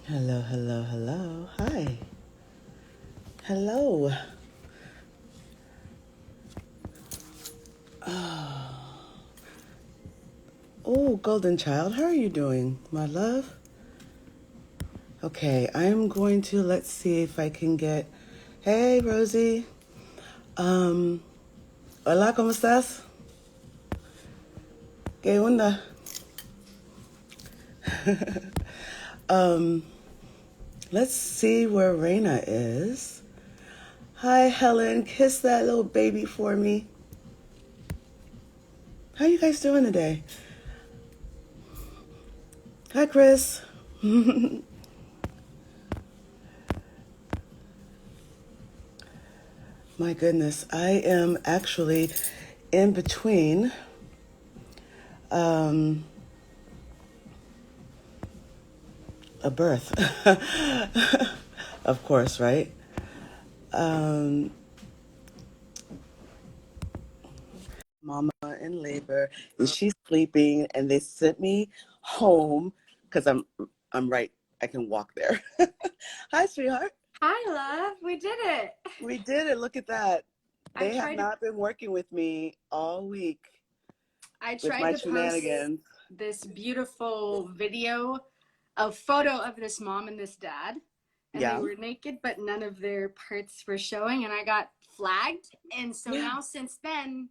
Hello, hello, hello. Hi. Hello. Oh, Golden Child, how are you doing, my love? Okay, I'm going to, let's see if I can get. Hey, Rosie. Um, Hola, ¿cómo estás? ¿Qué onda? um, let's see where Reina is. Hi, Helen. Kiss that little baby for me. How you guys doing today? Hi, Chris. My goodness, I am actually in between um, a birth, of course, right? Um, Mama in labor, and she's sleeping, and they sent me home because I'm right. I can walk there. Hi, sweetheart. Hi, love. We did it. We did it. Look at that. I They have tried to not been working with me all week I with tried my to post shenanigans. this beautiful video, a photo of this mom and this dad, and they Yeah. were naked, but none of their parts were showing, and I got flagged. And so Yeah. now since then,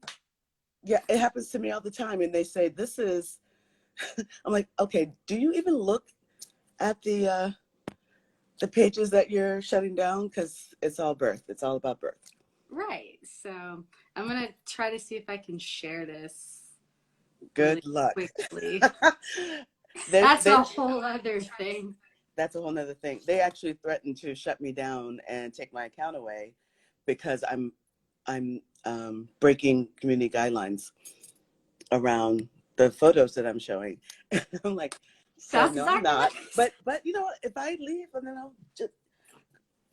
Yeah, it happens to me all the time. And they say, this is, I'm like, okay, do you even look at the pages that you're shutting down? Because it's all birth. It's all about birth. right. So I'm gonna try to see if I can share this really Good luck. quickly. That's They a whole other thing. That's a whole nother thing. They actually threatened to shut me down and take my account away because I'm breaking community guidelines around the photos that I'm showing. I'm like, so That's no, not I'm not. nice. But you know what? If I leave, and then I'll just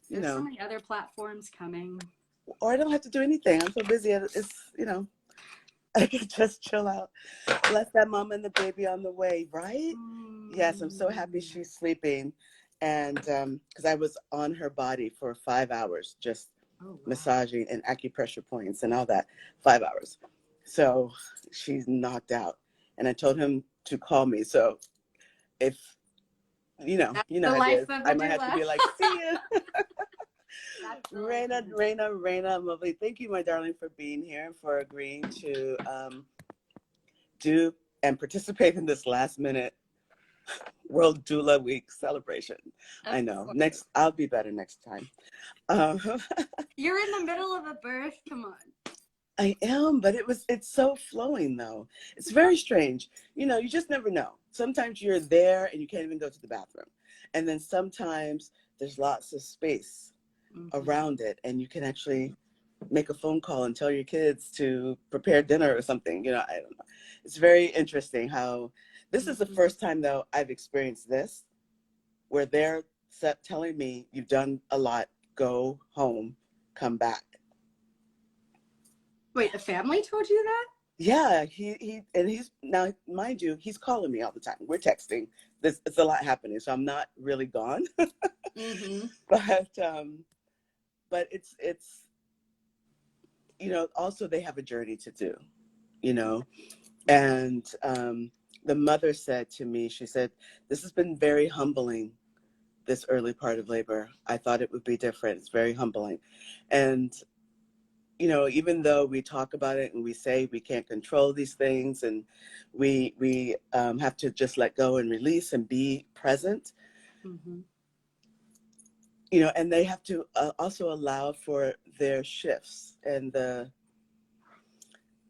you There's so know, many other platforms coming. or I don't have to do anything. I'm so busy. It's I can just chill out. Bless that mom and the baby on the way, right? Yes, I'm so happy Mm. she's sleeping. And because I was on her body for 5 hours, just Oh, wow. massaging and acupressure points and all that, 5 hours. So she's knocked out. And I told him to call me. So if, That's you know the how it life is, of I a might have to doula. be like, see you. That's the life of Reina, a doula. Reina, Reina, lovely. Thank you, my darling, for being here and for agreeing to do and participate in this last minute World Doula Week celebration. I Of know. course. I'll be better next time. Um, You're in the middle of a birth. Come on. I am, but it's so flowing though. It's very strange. You just never know. Sometimes you're there and you can't even go to the bathroom. And then sometimes there's lots of space Mm-hmm. around it and you can actually make a phone call and tell your kids to prepare dinner or something. I don't know. It's very interesting how this is the Mm-hmm. first time though I've experienced this where they're telling me you've done a lot, go home, come back. Wait, the family told you that? Yeah, and he's now, mind you, he's calling me all the time. We're texting. It's a lot happening, so I'm not really gone. Mm-hmm. but it's also they have a journey to do, you know, and the mother said to me, she said, "This has been very humbling. This early part of labor. I thought it would be different. It's very humbling," and even though we talk about it and we say we can't control these things and we have to just let go and release and be present, Mm-hmm. and they have to also allow for their shifts and the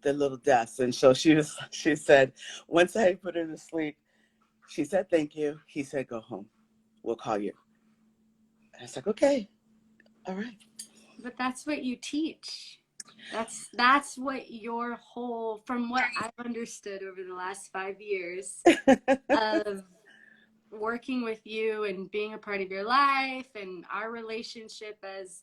little deaths. And so she said, once I put her to sleep, she said, "Thank you." He said, "Go home. We'll call you." And I was like, "Okay, all right." But that's what you teach. That's what your whole, from what I've understood over the last 5 years of working with you and being a part of your life and our relationship as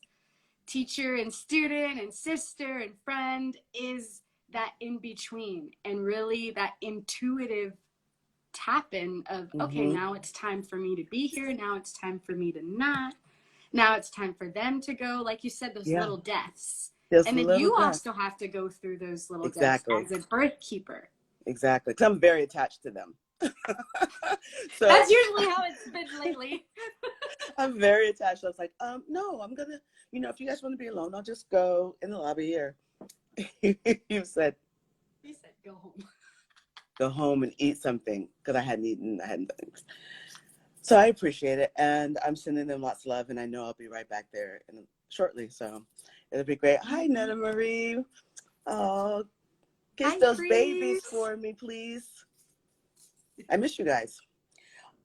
teacher and student and sister and friend is that in between and really that intuitive tap in of, okay, Mm-hmm. now it's time for me to be here. Now it's time for me to not. Now it's time for them to go. Like you said, those Yeah. little deaths. Just And a then little you death. also have to go through those little deaths Exactly. as a birth keeper. Exactly. Because I'm very attached to them. So That's usually how it's been lately. I'm very attached. I was like, no, I'm gonna, if you guys want to be alone, I'll just go in the lobby here. You said Go home. go home and eat something because I hadn't eaten. I hadn't done things. So I appreciate it, and I'm sending them lots of love, and I know I'll be right back there shortly. So it'll be great. Hi, Netta Marie. Oh, kiss Hi, those babies Freeze. for me, please. I miss you guys.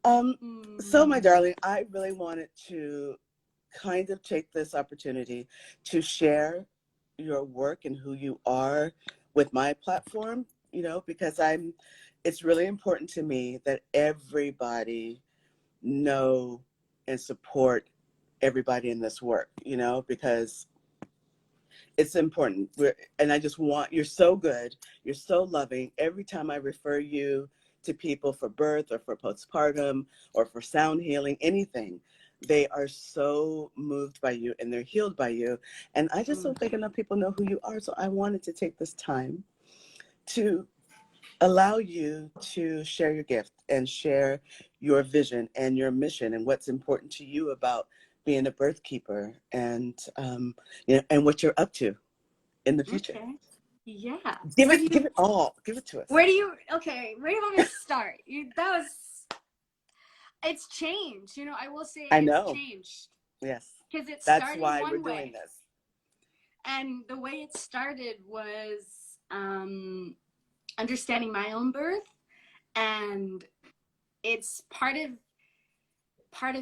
So my darling, I really wanted to kind of take this opportunity to share your work and who you are with my platform, because it's really important to me that everybody know and support everybody in this work, because it's important. And I just you're so good. You're so loving. Every time I refer you to people for birth or for postpartum or for sound healing, anything, they are so moved by you and they're healed by you. And I just don't think enough people know who you are. So I wanted to take this time to allow you to share your gift and share your vision and your mission and what's important to you about being a birth keeper and and what you're up to in the future. Okay. Yeah. Give it all. Give it to us. Where do you want me to start? It's changed. I will say it's changed. Yes. Because it That's started why one we're way. doing this. And the way it started was understanding my own birth. And it's part of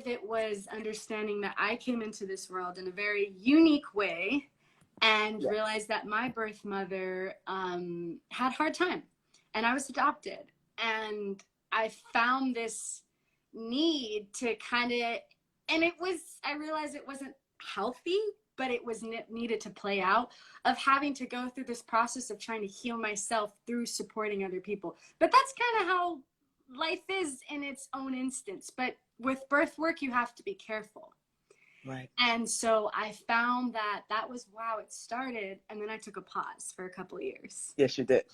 it was understanding that I came into this world in a very unique way and realized that my birth mother had a hard time, and I was adopted, and I found this need to I realized it wasn't healthy, but it was needed to play out, of having to go through this process of trying to heal myself through supporting other people. But that's kind of how life is in its own instance. But with birth work, you have to be careful. Right. And so I found that was how it started. And then I took a pause for a couple of years. Yes, you did.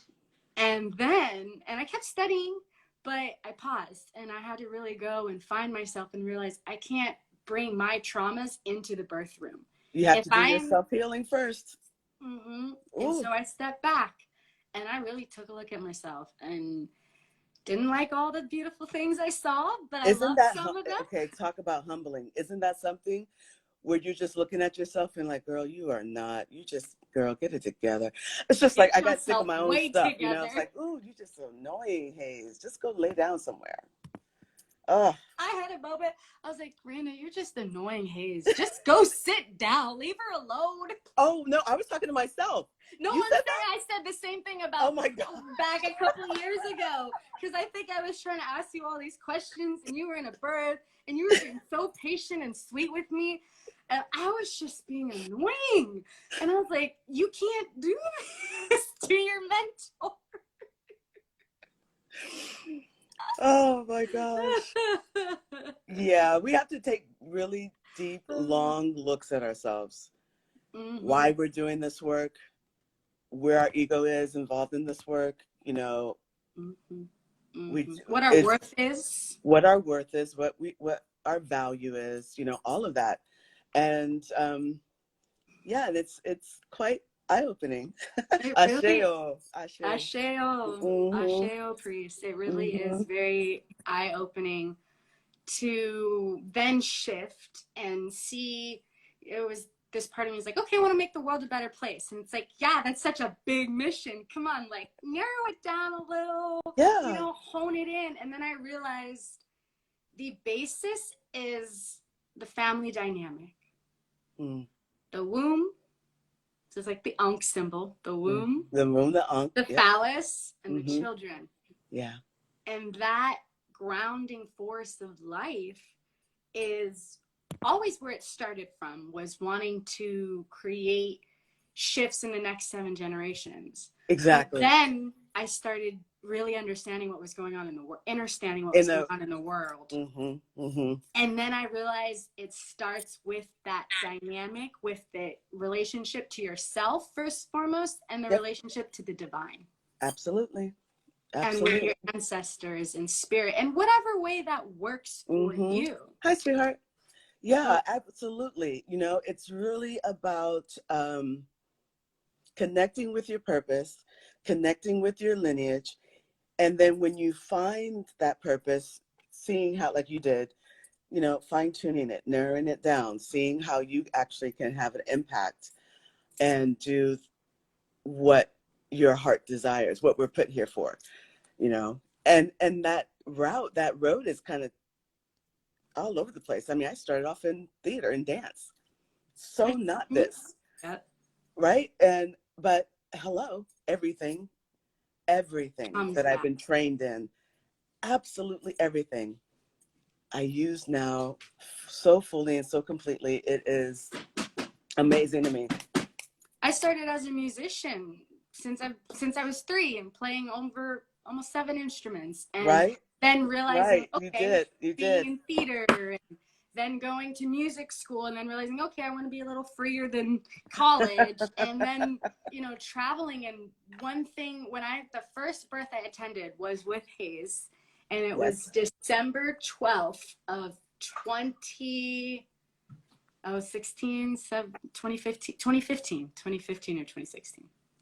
And I kept studying, but I paused, and I had to really go and find myself and realize I can't bring my traumas into the birth room. You have to do your self-healing first. Mm-hmm. And so I stepped back, and I really took a look at myself and didn't like all the beautiful things I saw, but I loved some of them. Okay, talk about humbling. Isn't that something where you're just looking at yourself and like, girl, girl, get it together. It's just like I got sick of my own stuff, It's like, ooh, you're just so annoying, Haize. Just go lay down somewhere. I had a moment. I was like, Reina, you're just annoying, Haize. Just go sit down. Leave her alone. Oh, no, I was talking to myself. No, I said the same thing about my God. back a couple years ago. Because I think I was trying to ask you all these questions, and you were in a birth, and you were being so patient and sweet with me. And I was just being annoying. And I was like, you can't do this to your mentor. Oh my gosh. Yeah, we have to take really deep, long looks at ourselves. Mm-hmm. Why we're doing this work, where our ego is involved in this work, Mm-hmm. Mm-hmm. What our worth is. What our worth is, what our value is, all of that. And it's quite eye-opening. Asheo. Asheo, priest. It really is very eye-opening to then shift and see. It was this part of me is like, okay, I want to make the world a better place. And it's like, yeah, that's such a big mission. Come on, like narrow it down a little, hone it in. And then I realized the basis is the family dynamic. The womb, so it's like the Ankh symbol, the womb, the Ankh, the phallus, and the children. Yeah. And that grounding force of life is always where it started from, was wanting to create shifts in the next 7 generations. Exactly. But then I started really understanding what was going on in the world, understanding what In was going the on in the world. mm-hmm, mm-hmm. And then I realized it starts with that dynamic, with the relationship to yourself, first and foremost, and the Yep. relationship to the divine. Absolutely. And with Absolutely. your ancestors and spirit, and whatever way that works for Mm-hmm. you. Hi, sweetheart. Yeah, absolutely. You know, it's really about connecting with your purpose, connecting with your lineage. And then when you find that purpose, seeing how, like you did, you know, fine tuning it, narrowing it down, seeing how you actually can have an impact and do what your heart desires, what we're put here for, you know. And that road is kind of all over the place. I mean, I started off in theater and dance. So not this, Yep. right? But hello, everything Comes that I've back. been trained in, absolutely everything I use now so fully and so completely. It is amazing to me. I started as a musician since I was 3 and playing over almost 7 instruments, and Right? then realizing, Right. You okay, did. You being did. in theater, and then going to music school, and then realizing, okay, I want to be a little freer than college, and then, you know, traveling. And one thing, the first birth I attended was with Haize, and it was Yes. December 12th of 20 oh 16 2015 or 2016.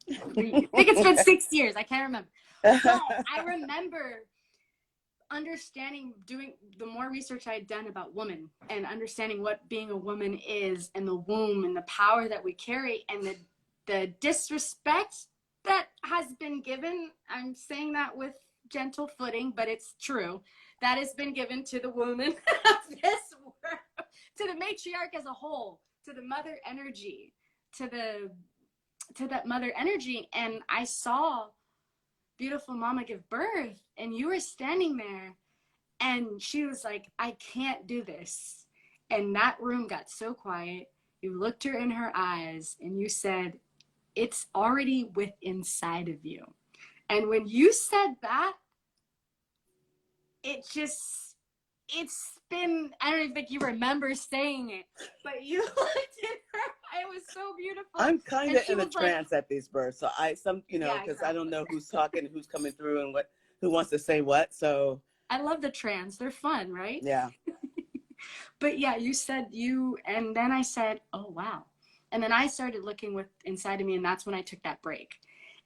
I think it's been 6 years. I can't remember. But I remember understanding, doing the more research I had done about women and understanding what being a woman is, and the womb and the power that we carry, and the disrespect that has been given. I'm saying that with gentle footing, but it's true. That has been given to the woman of this world, to the matriarch as a whole, to the mother energy, to that mother energy. And I saw beautiful mama give birth, and you were standing there, and she was like, I can't do this. And that room got so quiet. You looked her in her eyes and you said, it's already with inside of you. And when you said that, it's been, I don't even think you remember saying it, but you looked at her. It was so beautiful. I'm kind And of she in a was like, trance at these births. So you know, yeah, because I don't exactly. know who's talking, who's coming through, and who wants to say what. So I love the trans. They're fun, right? yeah. But yeah, you said and then I said, oh, wow. And then I started looking with inside of me, and that's when I took that break.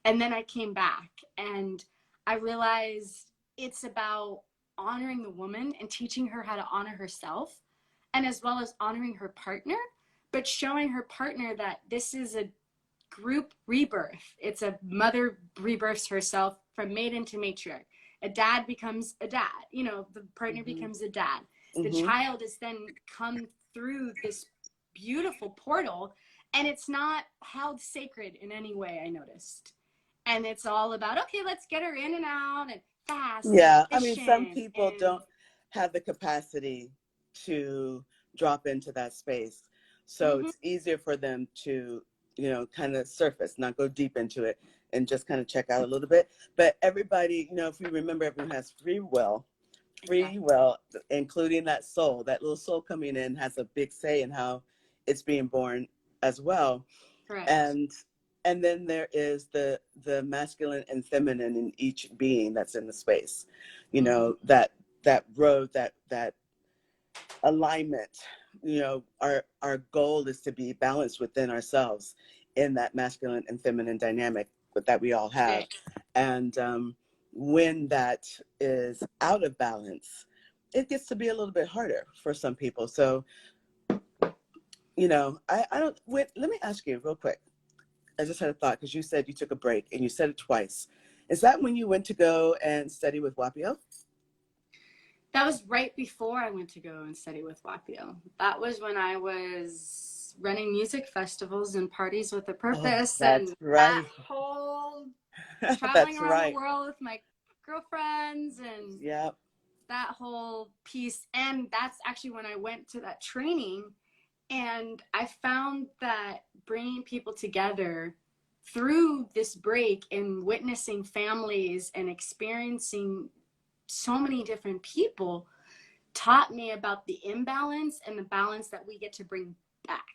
And then I came back, and I realized it's about honoring the woman and teaching her how to honor herself, and as well as honoring her partner, but showing her partner that this is a group rebirth. It's a mother rebirths herself from maiden to matriarch. A dad becomes a dad. You know, the partner Mm-hmm. becomes a dad. The Mm-hmm. child is then come through this beautiful portal, and it's not held sacred in any way, I noticed. And it's all about, okay, let's get her in and out and fast and Yeah. I mean, some efficient. people And don't have the capacity to drop into that space. So mm-hmm, it's easier for them to, you know, kind of surface, not go deep into it and just kind of check out a little bit. But everybody, you know, if we remember, everyone has free exactly. will, including that soul. That little soul coming in has a big say in how it's being born as well. Correct. And then there is the masculine and feminine in each being that's in the space. You Mm-hmm. know, that road, that alignment. You know, our goal is to be balanced within ourselves in that masculine and feminine dynamic that we all have. And when that is out of balance, it gets to be a little bit harder for some people. So, you know, I don't wait, let me ask you real quick. I just had a thought because you said you took a break and you said it twice. Is that when you went to go and study with Wapio? That was right before I went to go and study with Wapio. That was when I was running music festivals and parties with a Oh, purpose, that's and that right. whole traveling That's around the right. world with my girlfriends and Yeah. that whole piece. And that's actually when I went to that training, and I found that bringing people together through this break and witnessing families and experiencing so many different people taught me about the imbalance and the balance that we get to bring back.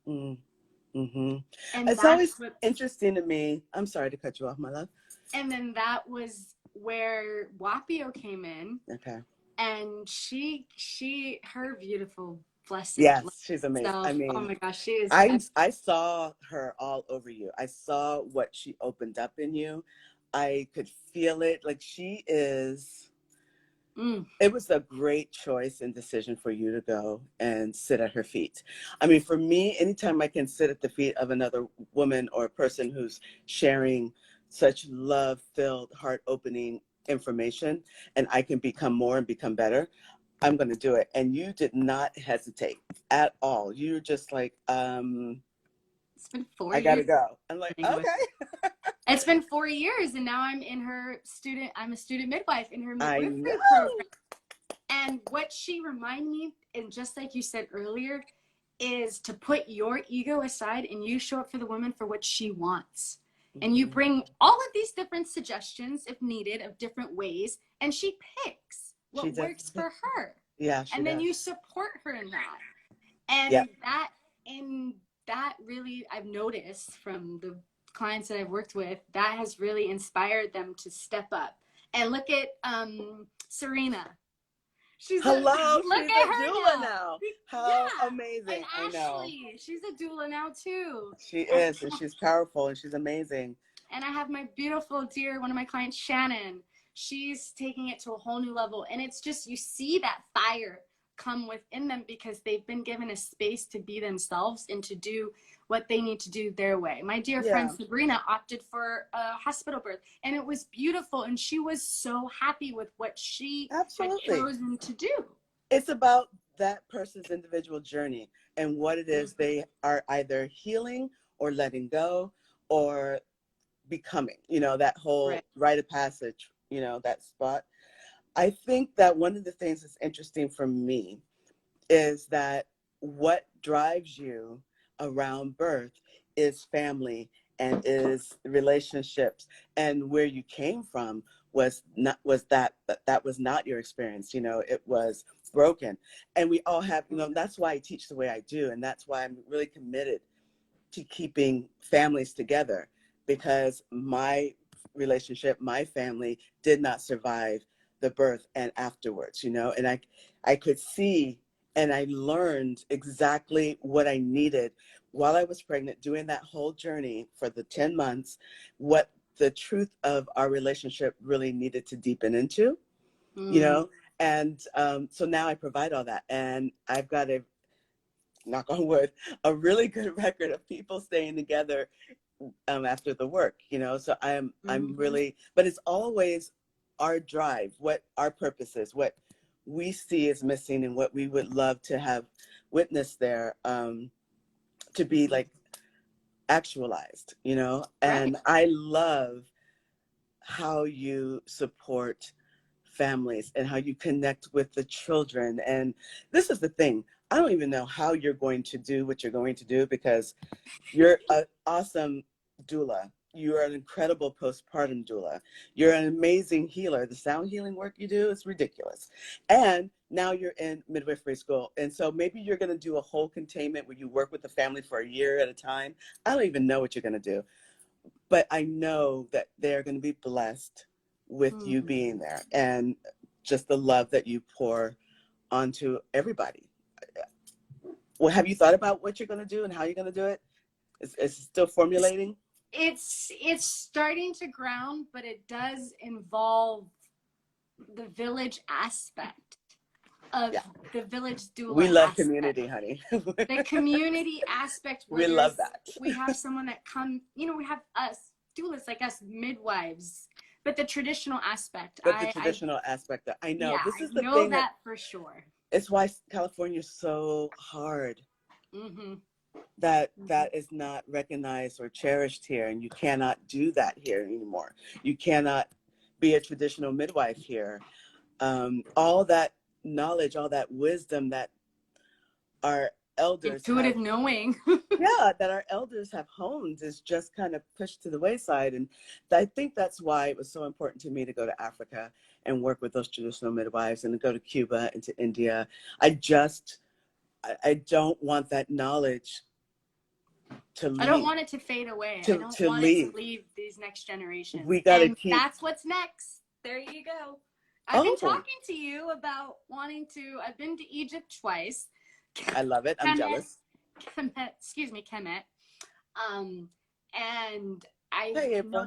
Mm-hmm. And It's always interesting to me. I'm sorry to cut you off, my love. And then that was where Wapio came in. Okay. And her beautiful blessed. Yes, she's amazing. Self, I mean, oh my gosh, she is. I saw her all over you. I saw what she opened up in you. I could feel it. Like she is. It was a great choice and decision for you to go and sit at her feet. I mean, for me, anytime I can sit at the feet of another woman or a person who's sharing such love-filled, heart-opening information, and I can become more and become better, I'm going to do it. And you did not hesitate at all. You're just like, it's been 4 years. I got to go. I'm like, okay. It's been 4 years, and now I'm a student midwife in her midwifery I program. And what she reminded me, and just like you said earlier, is to put your ego aside and you show up for the woman for what she wants. And you bring all of these different suggestions, if needed, of different ways, and she picks what works for her. Yeah, and then you support her in that. And that really, I've noticed from the clients that I've worked with, that has really inspired them to step up. And look at Serena. Look at her doula now. How amazing. And Ashley, she's a doula now too. She is, and she's powerful, and she's amazing. And I have my beautiful dear, one of my clients, Shannon. She's taking it to a whole new level. And it's just, you see that fire come within them because they've been given a space to be themselves and to do what they need to do their way. My dear friend Sabrina opted for a hospital birth, and it was beautiful, and she was so happy with what she had chosen to do. It's about that person's individual journey and what it is they are either healing or letting go or becoming, that whole rite of passage, that spot. I think that one of the things that's interesting for me is that what drives you around birth is family and is relationships, and where you came from was not your experience. It was broken, and we all have, that's why I teach the way I do, and that's why I'm really committed to keeping families together, because my relationship, my family did not survive the birth and afterwards, and I could see, and I learned exactly what I needed while I was pregnant, doing that whole journey for the 10 months, what the truth of our relationship really needed to deepen into, and so now I provide all that, and I've got a, knock on wood, a really good record of people staying together after the work, so I'm really, but it's always our drive, what our purpose is, what we see is missing, and what we would love to have witnessed there, to be like actualized, and I love how you support families and how you connect with the children. And this is the thing, I don't even know how you're going to do what you're going to do, because you're an awesome doula. You're an incredible postpartum doula. You're an amazing healer. The sound healing work you do is ridiculous. And now you're in midwifery school. And so maybe you're going to do a whole containment where you work with the family for a year at a time. I don't even know what you're going to do. But I know that they're going to be blessed with you being there, and just the love that you pour onto everybody. Well, have you thought about what you're going to do and how you're going to do it? It's still formulating? It's starting to ground, but it does involve the village aspect of the village doula. We love community, honey. The community aspect. We love that. We have someone that comes, we have us doulas, like us midwives, but the traditional aspect. Aspect that I know. Yeah, this is I the know thing that for sure. It's why California is so hard. That is not recognized or cherished here, and you cannot do that here anymore. You cannot be a traditional midwife here. All that knowledge, all that wisdom that our elders have, intuitive knowing. yeah, that our elders have honed is just kind of pushed to the wayside. And I think that's why it was so important to me to go to Africa and work with those traditional midwives, and to go to Cuba and to India. I don't want that knowledge to I don't leave. want it to fade away. I don't To want it to leave. leave these next generations. We got to And keep. that's what's next. There you go. I've been Oh, talking to you about wanting to. I've been to Egypt twice. I love it. I'm jealous. Kemet. And Hey, April.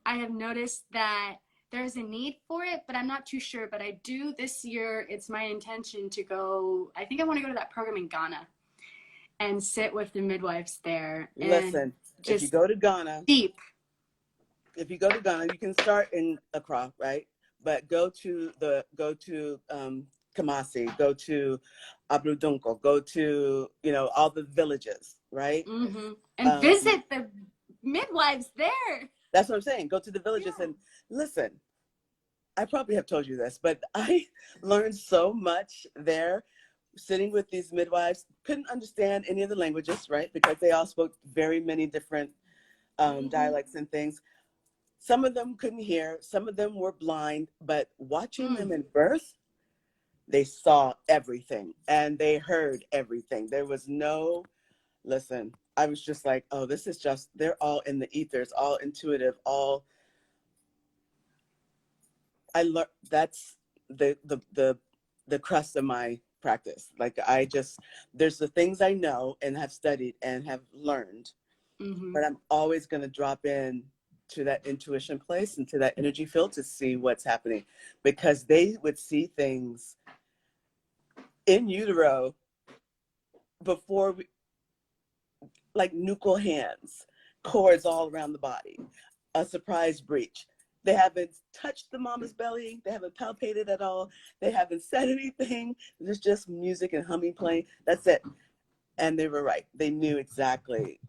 I have noticed that there's a need for it, but I'm not too sure. But I do this year. It's my intention to go. I think I want to go to that program in Ghana and sit with the midwives there. Listen, if you go to Ghana, deep. If you go to Ghana, you can start in Accra, right? But go to Kumasi, go to Abrudunko, go to, all the villages, right? Mm-hmm. And visit the midwives there. That's what I'm saying. Go to the villages and listen. I probably have told you this, but I learned so much there, sitting with these midwives. Couldn't understand any of the languages, right? Because they all spoke very many different dialects and things. Some of them couldn't hear, some of them were blind, but watching them in birth, they saw everything and they heard everything. There was no, listen, I was just like, oh, this is just, they're all in the ethers, all intuitive, all, I learned, that's the crust of my practice. Like there's the things I know and have studied and have learned, but I'm always going to drop in to that intuition place and to that energy field to see what's happening, because they would see things in utero before like nuchal hands, cords all around the body, a surprise breach. They haven't touched the mama's belly. They haven't palpated at all. They haven't said anything. There's just music and humming playing. That's it. And they were right. They knew exactly.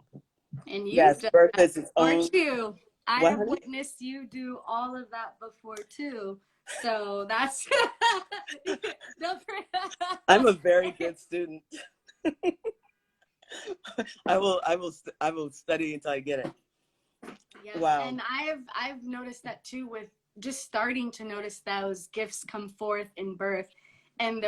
And yes, birth is its own. Aren't you? I What, have honey? witnessed you do all of that before too. So that's I'm a very good student. I will study until I get it. Yes. Wow. And I've noticed that too, with just starting to notice those gifts come forth in birth. And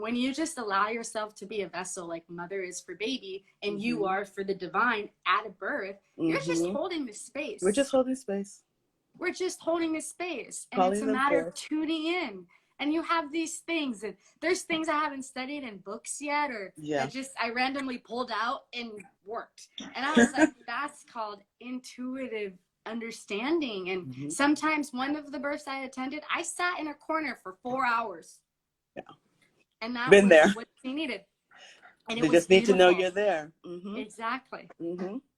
when you just allow yourself to be a vessel, like mother is for baby and you are for the divine at a birth, you're just holding the space. We're just holding space. We're just holding the space. And Calling it's a matter of tuning in. And you have these things, and there's things I haven't studied in books yet, or that I randomly pulled out and worked. And I was like, that's called intuitive understanding. And sometimes one of the births I attended, I sat in a corner for 4 hours. Yeah. And that was what they needed. And they just need to know you're there. Exactly.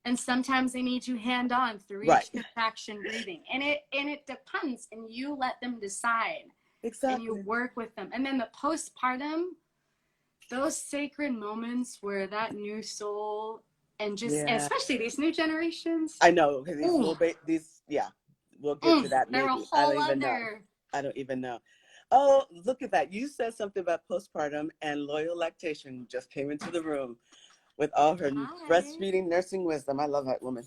And sometimes they need you hand on through each contraction breathing. And it depends, and you let them decide. Exactly. And you work with them. And then the postpartum, those sacred moments where that new soul and just, and especially these new generations. I know. We'll get to that. They're maybe. a whole other. I don't even know. Oh, look at that. You said something about postpartum, and Loyal Lactation just came into the room with all her breastfeeding nursing wisdom. I love that woman.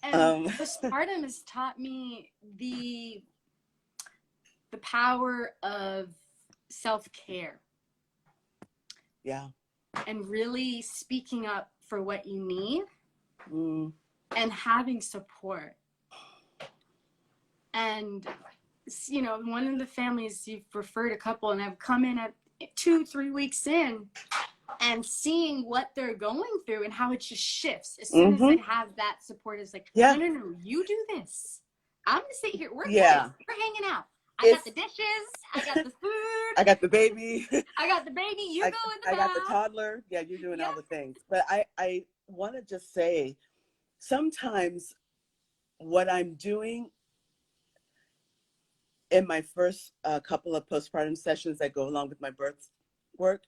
And postpartum has taught me the power of self-care. Yeah. And really speaking up for what you need and having support. And, one of the families, you've referred a couple, and I've come in at 2-3 weeks in and seeing what they're going through and how it just shifts. As soon as they have that support, it's like, no, you do this. I'm going to sit here. We're good. We're hanging out. I got the dishes. I got the food. I got the baby. I got the baby. You go in the bath. I got the toddler. Yeah, you're doing all the things. But I want to just say, sometimes what I'm doing in my first couple of postpartum sessions that go along with my birth work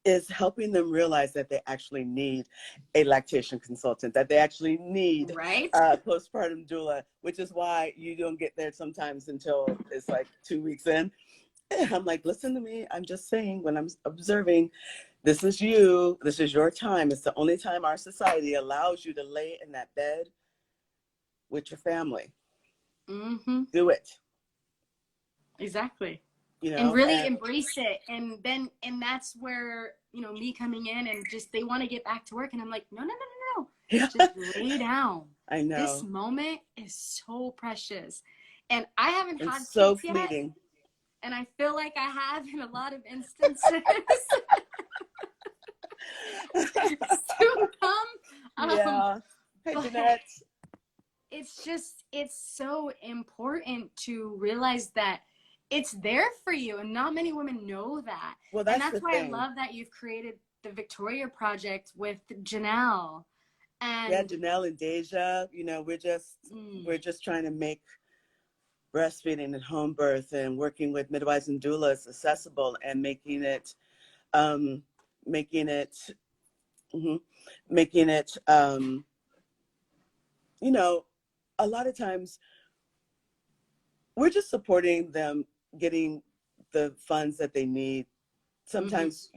is helping them realize that they actually need a lactation consultant, that they actually need a postpartum doula, which is why you don't get there sometimes until it's like 2 weeks in. And I'm like, listen to me. I'm just saying, when I'm observing, This is you. This is your time. It's the only time our society allows you to lay in that bed with your family. Mm-hmm. Do it. Exactly. You And know, really and embrace it. And that's where, me coming in and just, they want to get back to work. And I'm like, no, no, no, no, no. yeah, Just lay down. I This know. moment is so precious. And I haven't And had so kids yet. fleeting. And I feel like I have in a lot of instances. Soon come. Yeah. Hey, But Jeanette. it's so important to realize that it's there for you, and not many women know that. Well, And that's the that's why I thing. love that you've created the Victoria Project with Janelle. Yeah, And Janelle and Deja, we're just trying to make breastfeeding and home birth and working with midwives and doulas accessible, and um, making it, mhm, making it, a lot of times we're just supporting them getting the funds that they need. Sometimes,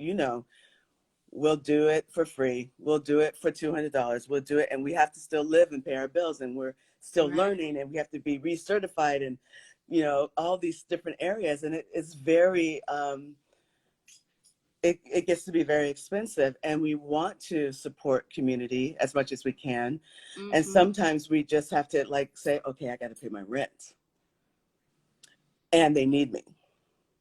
we'll do it for free. We'll do it for $200. We'll do it, and we have to still live and pay our bills, and we're still right. learning, and we have to be recertified, and all these different areas, and it's very it gets to be very expensive, and we want to support community as much as we can. And sometimes we just have to say, okay, I got to pay my rent, and they need me.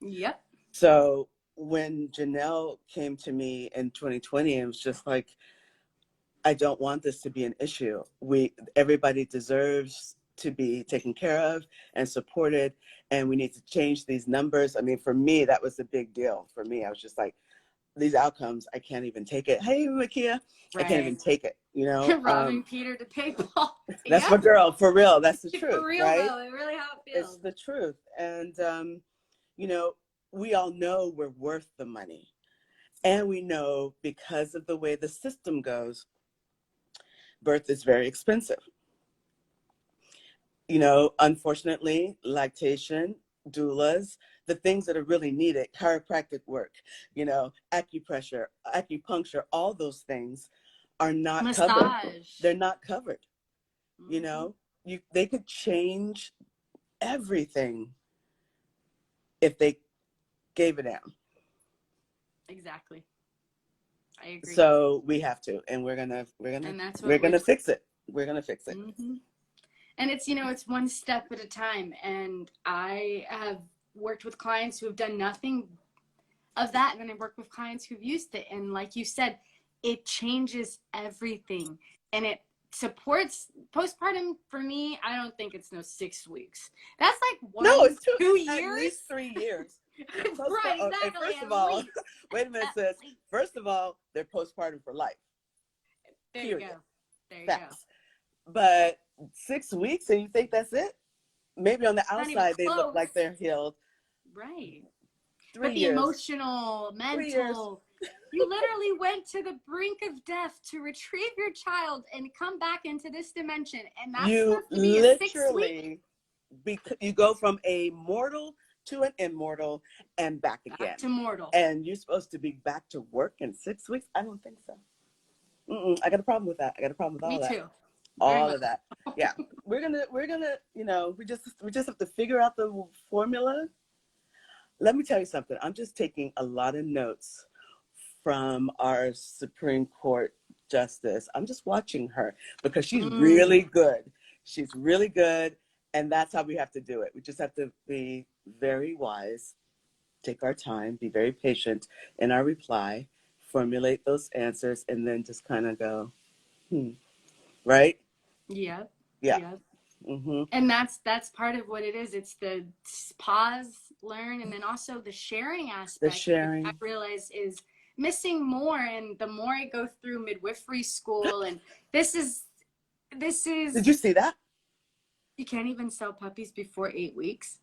Yep. So when Janelle came to me in 2020, it was just like, I don't want this to be an issue. Everybody deserves to be taken care of and supported, and we need to change these numbers. I mean, for me, that was a big deal. For me, I was just like, these outcomes, I can't even take it. Hey, Makia, I can't even take it. Robbing Peter to pay Paul. That's Yep. my girl, for real. That's the truth, For real, right? though, it really how it feels. It's the truth, and we all know we're worth the money, and we know because of the way the system goes, birth is very expensive. Unfortunately, lactation, doulas, the things that are really needed, chiropractic work, acupressure, acupuncture, all those things are not covered. They're not covered. They could change everything if they gave a damn. Exactly. I agree. So we have to, and we're gonna fix it. We're gonna fix it. Mm-hmm. And it's one step at a time. And I have worked with clients who have done nothing of that. And then I work with clients who've used it. And like you said, it changes everything. And it supports postpartum. For me, I don't think it's 6 weeks. That's like 2 years. At least 3 years. Right, exactly. And first of all, wait a minute, sis. First of all, they're postpartum for life. There you go. There you go. But 6 weeks, and you think that's it? Maybe on the outside they look like they're healed. Right. 3 but the years. Emotional, mental, you literally went to the brink of death to retrieve your child and come back into this dimension. And that's supposed to be a 6 week. You go from a mortal to an immortal and back again. Back to mortal. And you're supposed to be back to work in 6 weeks? I don't think so. I got a problem with that. I got a problem with all that. Me too. All of that. Yeah. We're gonna, we just have to figure out the formula. Let me tell you something. I'm just taking a lot of notes from our Supreme Court Justice. I'm just watching her because she's really good. She's really good. And that's how we have to do it. We just have to be very wise, take our time, be very patient in our reply, formulate those answers, and then just kind of go, right? Yeah. Yeah. Mm-hmm. And that's part of what it is. It's the pause, learn, and then also the sharing aspect. The sharing. I realize is missing more. And the more I go through midwifery school, and this is. Did you see that? You can't even sell puppies before 8 weeks.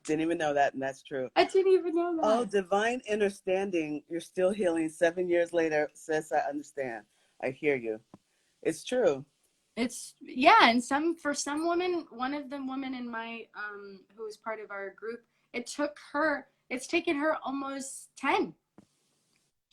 Didn't even know that, and that's true. I didn't even know that. Oh, divine understanding. You're still healing 7 years later. Sis, I understand. I hear you. It's true. And for some women, one of the women in my who was part of our group, it's taken her almost 10.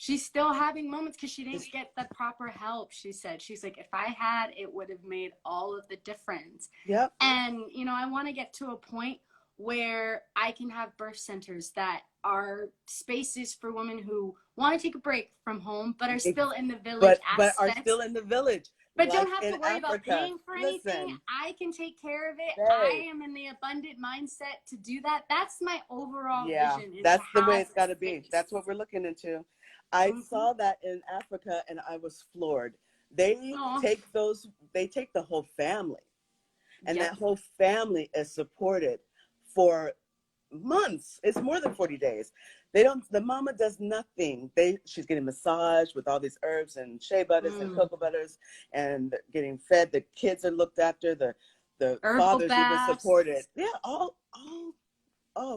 she's still having moments because she didn't get the proper help. She said, she's like, if I had, it would have made all of the difference. Yep. And, you know, I want to get to a point where I can have birth centers that are spaces for women who want to take a break from home, but are still in the village but are aspect. still in the village. But like don't have to worry about paying for anything. I can take care of it. I am in the abundant mindset to do that. That's my overall vision. That's the way it's got to be. That's what we're looking into. I saw that in Africa and I was floored. They take the whole family, and that whole family is supported for months. It's more than 40 days. The mama does nothing. She's getting massaged with all these herbs and shea butters and cocoa butters and getting fed. The kids are looked after. The fathers even supported. Yeah, oh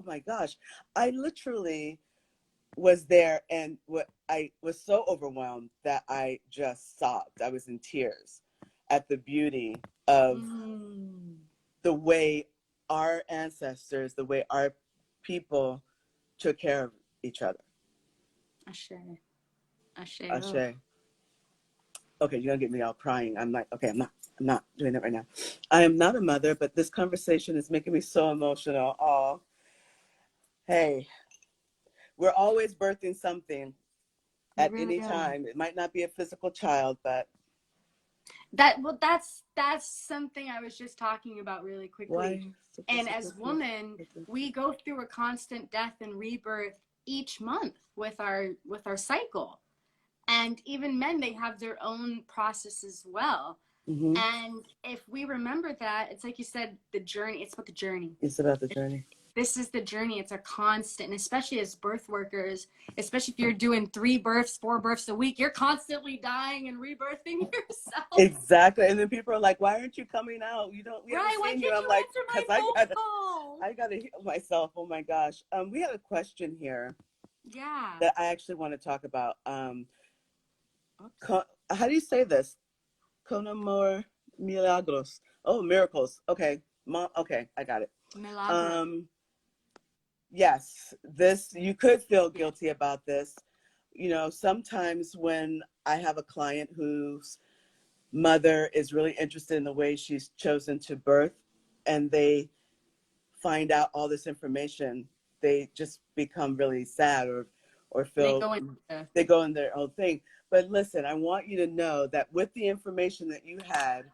my gosh. I literally was there, and I was so overwhelmed that I just sobbed. I was in tears at the beauty of the way our ancestors, the way our people took care of each other. Ashe. Okay, you're gonna get me all crying. I'm like, okay, I'm not doing that right now. I am not a mother, but this conversation is making me so emotional. Oh, hey, we're always birthing something at any time. It might not be a physical child, but that's something I was just talking about really quickly. And as women, we go through a constant death and rebirth each month with our cycle. And even men, they have their own process as well. And if we remember that, it's like you said, the journey, it's about the journey. It's about the journey. This is the journey. It's a constant, and especially as birth workers, especially if you're doing 3 births, 4 births a week, you're constantly dying and rebirthing yourself. Exactly. And then people are like, why aren't you coming out? We haven't seen you. I'm like, because I gotta heal myself. Oh my gosh. We had a question here. Yeah. That I actually want to talk about. How do you say this? Conamor milagros. Oh, miracles. Okay. Okay, I got it. Milagro. Yes, you could feel guilty about this. You know, sometimes when I have a client whose mother is really interested in the way she's chosen to birth, and they find out all this information, they just become really sad or feel they go in their own thing. But listen, I want you to know that with the information that you had,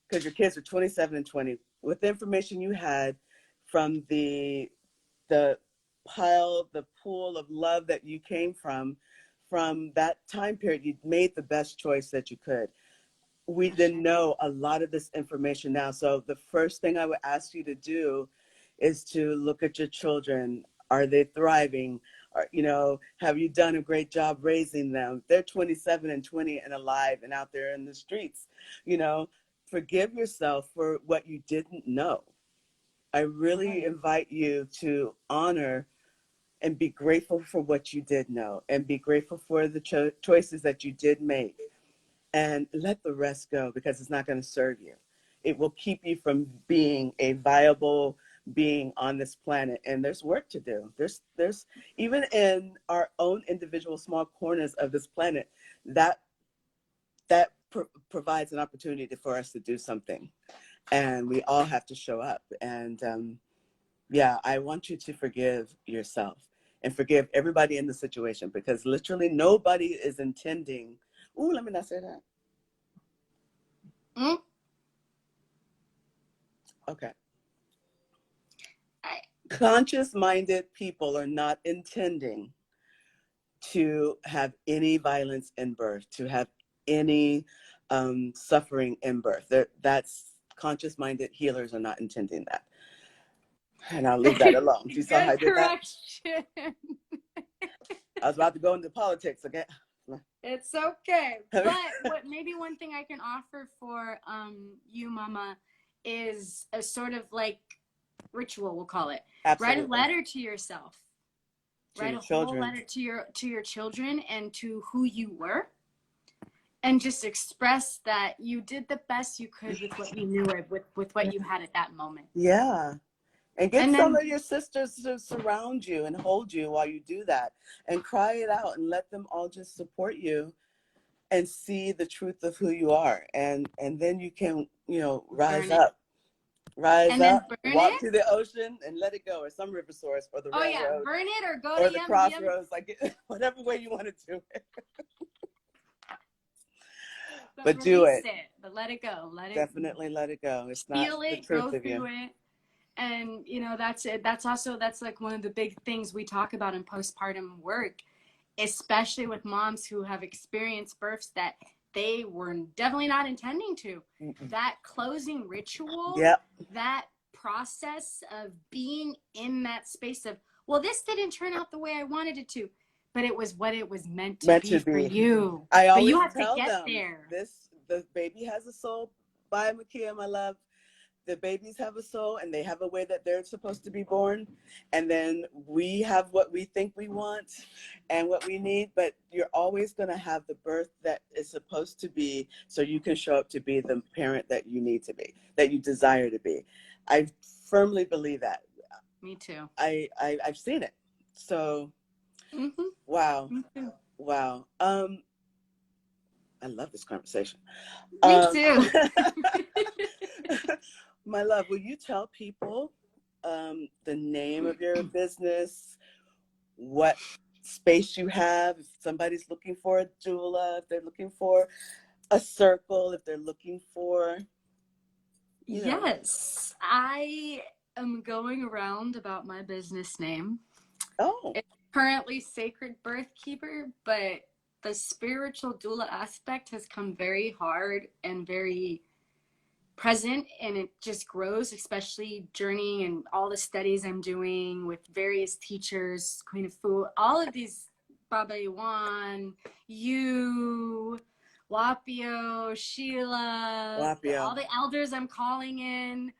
because your kids are 27 and 20, with the information you had from the pool of love that you came from that time period, you made the best choice that you could. We didn't know a lot of this information now. So the first thing I would ask you to do is to look at your children. Are they thriving? Have you done a great job raising them? They're 27 and 20 and alive and out there in the streets. Forgive yourself for what you didn't know. I really invite you to honor and be grateful for what you did know, and be grateful for the choices that you did make, and let the rest go, because it's not going to serve you. It will keep you from being a viable being on this planet. And there's work to do. There's even in our own individual small corners of this planet, that provides an opportunity for us to do something. And we all have to show up. And I want you to forgive yourself and forgive everybody in the situation, because literally nobody is intending. Ooh, let me not say that. Okay. Conscious-minded people are not intending to have any violence in birth, to have any suffering in birth. That's conscious-minded healers are not intending that. And I'll leave that alone. You saw how I did correction. That? I was about to go into politics again. It's okay. But maybe one thing I can offer for you, Mama, is a sort of like ritual, we'll call it. Absolutely. Write a letter to yourself. Write a whole letter to your children and to who you were. And just express that you did the best you could with what you knew, or with what you had at that moment. Yeah. And get And some then of your sisters to surround you and hold you while you do that, and cry it out and let them all just support you and see the truth of who you are. And then you can, burn it. rise And then up, burn walk it. to the ocean and let it go, or some river source, or the Oh yeah, railroad, burn it or go to or the yum yum. crossroads, like whatever way you want to do it. But But do release it. it. But let it go. Let it Definitely let it go. It's not feel the it, truth go of you. through it. And that's it. That's like one of the big things we talk about in postpartum work, especially with moms who have experienced births that they were definitely not intending to. Mm-mm. That closing ritual, Yep. that process of being in that space of, well, this didn't turn out the way I wanted it to, but it was what it was meant to be for you. I But you always have to tell get them there. the baby has a soul. Bye, Makia, my love. The babies have a soul, and they have a way that they're supposed to be born. And then we have what we think we want and what we need, but you're always going to have the birth that is supposed to be, so you can show up to be the parent that you need to be, that you desire to be. I firmly believe that. Me too. I've seen it. So, Mm-hmm. wow. Me too. Wow. I love this conversation. Me too. My love, will you tell people the name of your business, what space you have, if somebody's looking for a doula, if they're looking for a circle, if they're looking for, Yes, I am going around about my business name. Oh. It's currently Sacred Birthkeeper, but the spiritual doula aspect has come very hard and very present, and it just grows, especially journeying and all the studies I'm doing with various teachers, Queen of Fu, all of these, Baba Yuan, you, Wapio, Sheila, Wapio. all the elders I'm calling in,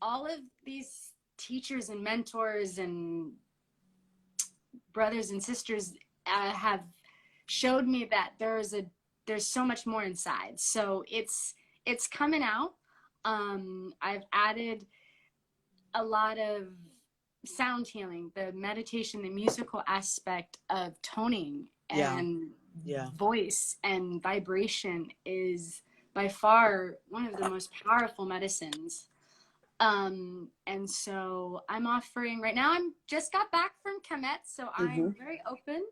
all of these teachers and mentors and brothers and sisters have showed me that there's so much more inside. So it's coming out. I've added a lot of sound healing, the meditation, the musical aspect of toning and voice and vibration is by far one of the most powerful medicines. And so I'm offering right now. I'm just got back from Kemet, so I'm very open.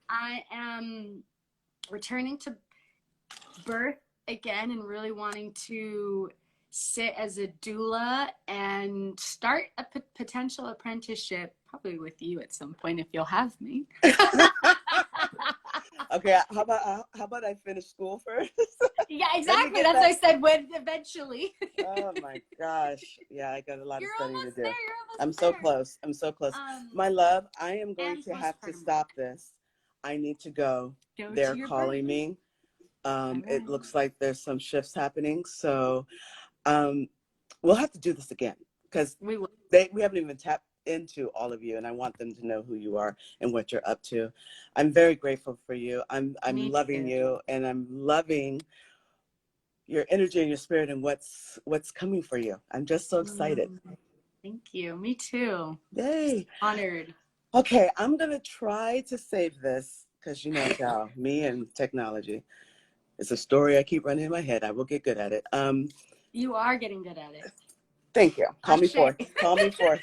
I am returning to birth again and really wanting to sit as a doula and start a potential apprenticeship, probably with you at some point if you'll have me. Okay, how about I finish school first? Yeah, exactly. That's what I said, when eventually. Oh my gosh. Yeah, I got a lot of studying to do. There, I'm so close. I'm so close. My love, I am going to have to stop this. I need to go. They're calling me. It looks like there's some shifts happening. So we'll have to do this again, because we haven't even tapped into all of you, and I want them to know who you are and what you're up to. I'm very grateful for you. I'm loving you, and I'm loving your energy and your spirit and what's coming for you. I'm just so excited. Thank you. Me too. Yay. Honored. Okay, I'm gonna try to save this, because y'all, me and technology. It's a story I keep running in my head. I will get good at it. You are getting good at it. Thank you. Call me forth. Call me forth.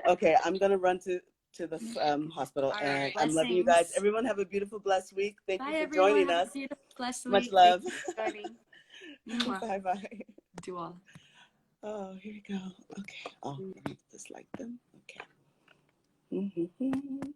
Okay, I'm gonna run to the hospital, all and right, I'm loving you guys. Everyone have a beautiful, blessed week. Thank you for joining us. Beautiful, blessed Much week. love. Bye bye. Do all. Oh, here we go. Okay. Oh, let me just like them. Okay.